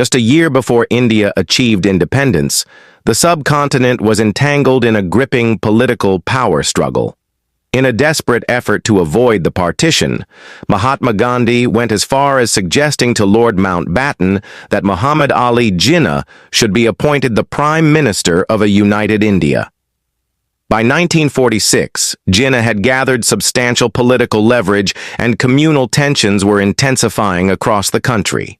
Just a year before India achieved independence, the subcontinent was entangled in a gripping political power struggle. In a desperate effort to avoid the partition, Mahatma Gandhi went as far as suggesting to Lord Mountbatten that Muhammad Ali Jinnah should be appointed the Prime Minister of a united India. By 1946, Jinnah had gathered substantial political leverage and communal tensions were intensifying across the country.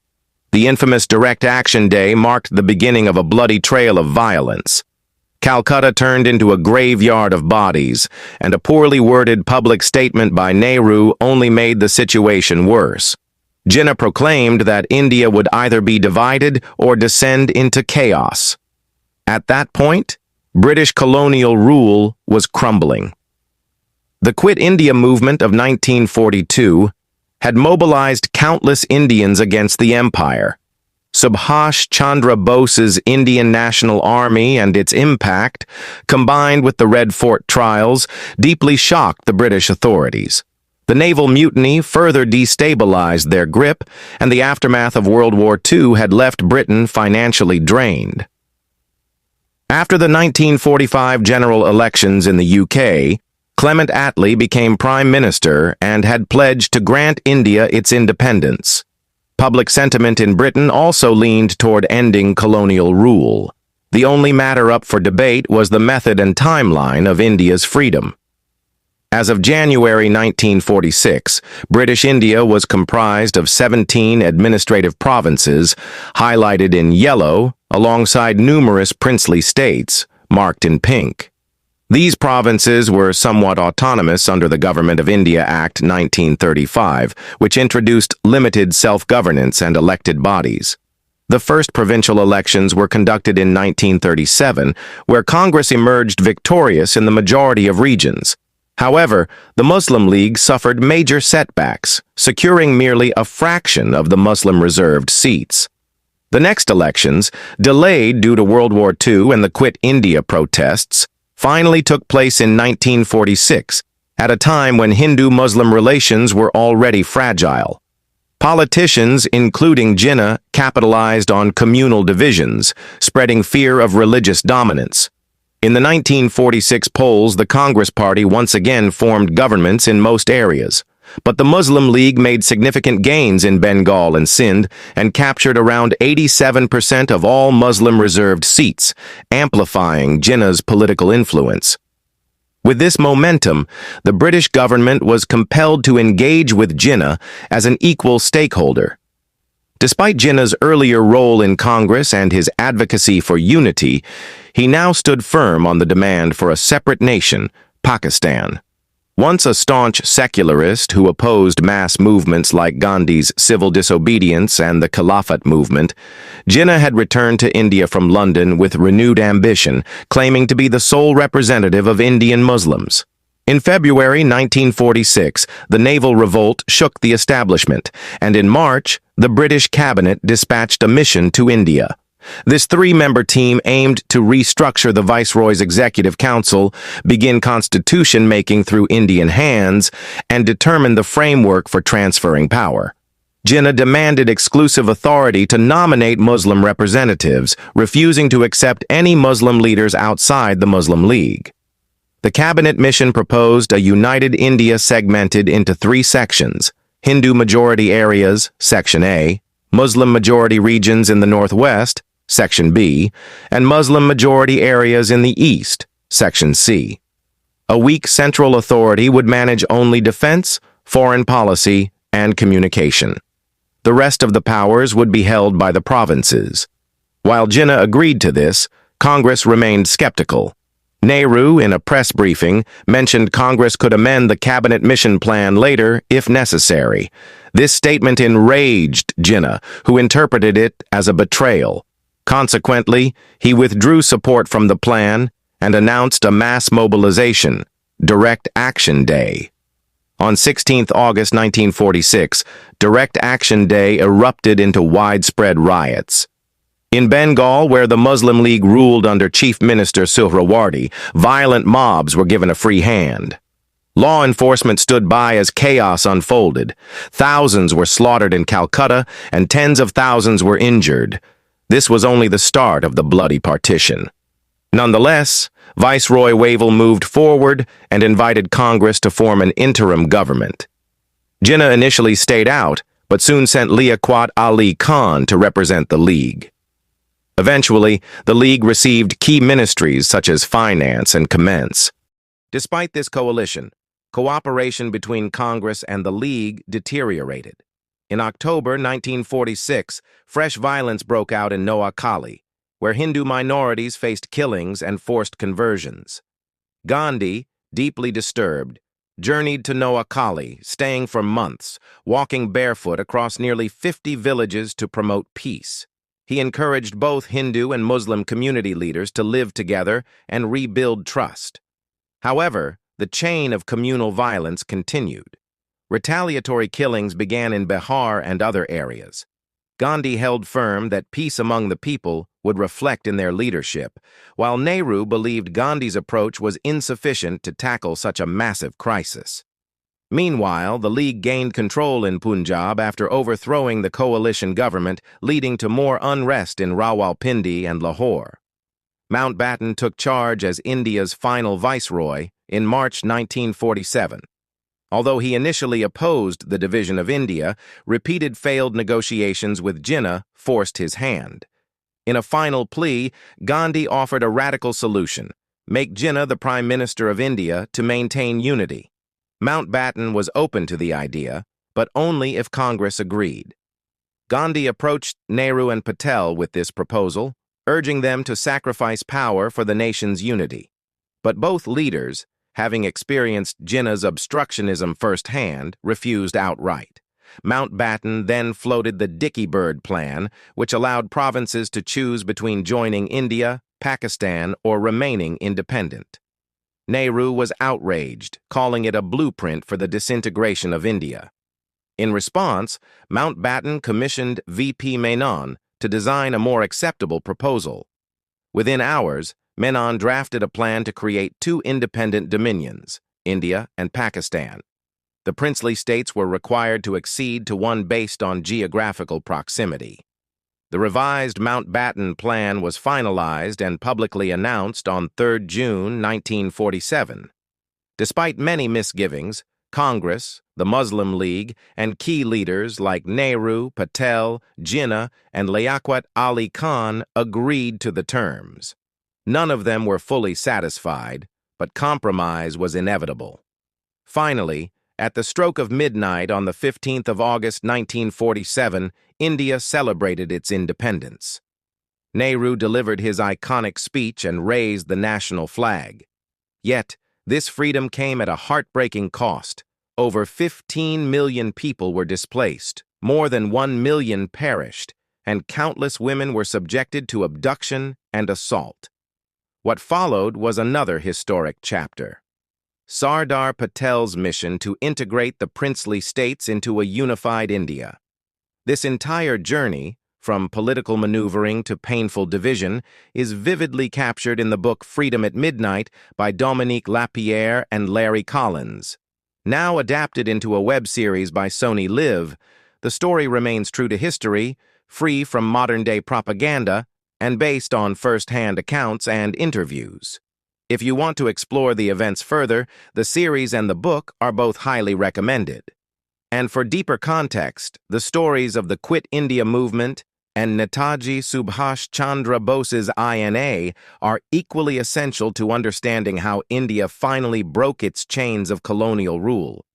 The infamous Direct Action Day marked the beginning of a bloody trail of violence. Calcutta turned into a graveyard of bodies, and a poorly worded public statement by Nehru only made the situation worse. Jinnah proclaimed that India would either be divided or descend into chaos. At that point, British colonial rule was crumbling. The Quit India movement of 1942 had mobilized countless Indians against the empire. Subhash Chandra Bose's Indian National Army and its impact, combined with the Red Fort trials, deeply shocked the British authorities. The naval mutiny further destabilized their grip, and the aftermath of World War II had left Britain financially drained. After the 1945 general elections in the UK, Clement Attlee became Prime Minister and had pledged to grant India its independence. Public sentiment in Britain also leaned toward ending colonial rule. The only matter up for debate was the method and timeline of India's freedom. As of January 1946, British India was comprised of 17 administrative provinces, highlighted in yellow, alongside numerous princely states, marked in pink. These provinces were somewhat autonomous under the Government of India Act 1935, which introduced limited self-governance and elected bodies. The first provincial elections were conducted in 1937, where Congress emerged victorious in the majority of regions. However, the Muslim League suffered major setbacks, securing merely a fraction of the Muslim-reserved seats. The next elections, delayed due to World War II and the Quit India protests, finally took place in 1946, at a time when Hindu-Muslim relations were already fragile. Politicians, including Jinnah, capitalized on communal divisions, spreading fear of religious dominance. In the 1946 polls, the Congress Party once again formed governments in most areas, but the Muslim League made significant gains in Bengal and Sindh and captured around 87% of all Muslim-reserved seats, amplifying Jinnah's political influence. With this momentum, the British government was compelled to engage with Jinnah as an equal stakeholder. Despite Jinnah's earlier role in Congress and his advocacy for unity, he now stood firm on the demand for a separate nation, Pakistan. Once a staunch secularist who opposed mass movements like Gandhi's civil disobedience and the Khilafat movement, Jinnah had returned to India from London with renewed ambition, claiming to be the sole representative of Indian Muslims. In February 1946, the naval revolt shook the establishment, and in March, the British cabinet dispatched a mission to India. This three-member team aimed to restructure the Viceroy's Executive Council, begin constitution-making through Indian hands, and determine the framework for transferring power. Jinnah demanded exclusive authority to nominate Muslim representatives, refusing to accept any Muslim leaders outside the Muslim League. The cabinet mission proposed a united India segmented into three sections: Hindu-majority areas, Section A, Muslim-majority regions in the northwest, Section B, and Muslim-majority areas in the east, Section C. A weak central authority would manage only defense, foreign policy, and communication. The rest of the powers would be held by the provinces. While Jinnah agreed to this, Congress remained skeptical. Nehru, in a press briefing, mentioned Congress could amend the cabinet mission plan later if necessary. This statement enraged Jinnah, who interpreted it as a betrayal. Consequently, he withdrew support from the plan and announced a mass mobilization, Direct Action Day. On 16 August 1946, Direct Action Day erupted into widespread riots. In Bengal, where the Muslim League ruled under Chief Minister Suhrawardy, violent mobs were given a free hand. Law enforcement stood by as chaos unfolded. Thousands were slaughtered in Calcutta, and tens of thousands were injured. This was only the start of the bloody partition. Nonetheless, Viceroy Wavell moved forward and invited Congress to form an interim government. Jinnah initially stayed out, but soon sent Liaquat Ali Khan to represent the League. Eventually, the League received key ministries such as finance and commence. Despite this coalition, cooperation between Congress and the League deteriorated. In October 1946, fresh violence broke out in Noakhali, where Hindu minorities faced killings and forced conversions. Gandhi, deeply disturbed, journeyed to Noakhali, staying for months, walking barefoot across nearly 50 villages to promote peace. He encouraged both Hindu and Muslim community leaders to live together and rebuild trust. However, the chain of communal violence continued. Retaliatory killings began in Bihar and other areas. Gandhi held firm that peace among the people would reflect in their leadership, while Nehru believed Gandhi's approach was insufficient to tackle such a massive crisis. Meanwhile, the League gained control in Punjab after overthrowing the coalition government, leading to more unrest in Rawalpindi and Lahore. Mountbatten took charge as India's final viceroy in March 1947. Although he initially opposed the division of India, repeated failed negotiations with Jinnah forced his hand. In a final plea, Gandhi offered a radical solution: make Jinnah the Prime Minister of India to maintain unity. Mountbatten was open to the idea, but only if Congress agreed. Gandhi approached Nehru and Patel with this proposal, urging them to sacrifice power for the nation's unity. But both leaders, having experienced Jinnah's obstructionism firsthand, refused outright. Mountbatten then floated the Dicky Bird Plan, which allowed provinces to choose between joining India, Pakistan, or remaining independent. Nehru was outraged, calling it a blueprint for the disintegration of India. In response, Mountbatten commissioned V.P. Menon to design a more acceptable proposal. Within hours, Menon drafted a plan to create two independent dominions, India and Pakistan. The princely states were required to accede to one based on geographical proximity. The revised Mountbatten Plan was finalized and publicly announced on 3 June 1947. Despite many misgivings, Congress, the Muslim League, and key leaders like Nehru, Patel, Jinnah, and Liaquat Ali Khan agreed to the terms. None of them were fully satisfied, but compromise was inevitable. Finally, at the stroke of midnight on the 15th of August 1947, India celebrated its independence. Nehru delivered his iconic speech and raised the national flag. Yet, this freedom came at a heartbreaking cost. Over 15 million people were displaced, more than 1 million perished, and countless women were subjected to abduction and assault. What followed was another historic chapter: Sardar Patel's mission to integrate the princely states into a unified India. This entire journey, from political maneuvering to painful division, is vividly captured in the book Freedom at Midnight by Dominique Lapierre and Larry Collins. Now adapted into a web series by Sony Live, the story remains true to history, free from modern-day propaganda, and based on first-hand accounts and interviews. If you want to explore the events further, the series and the book are both highly recommended. And for deeper context, the stories of the Quit India movement and Netaji Subhash Chandra Bose's INA are equally essential to understanding how India finally broke its chains of colonial rule.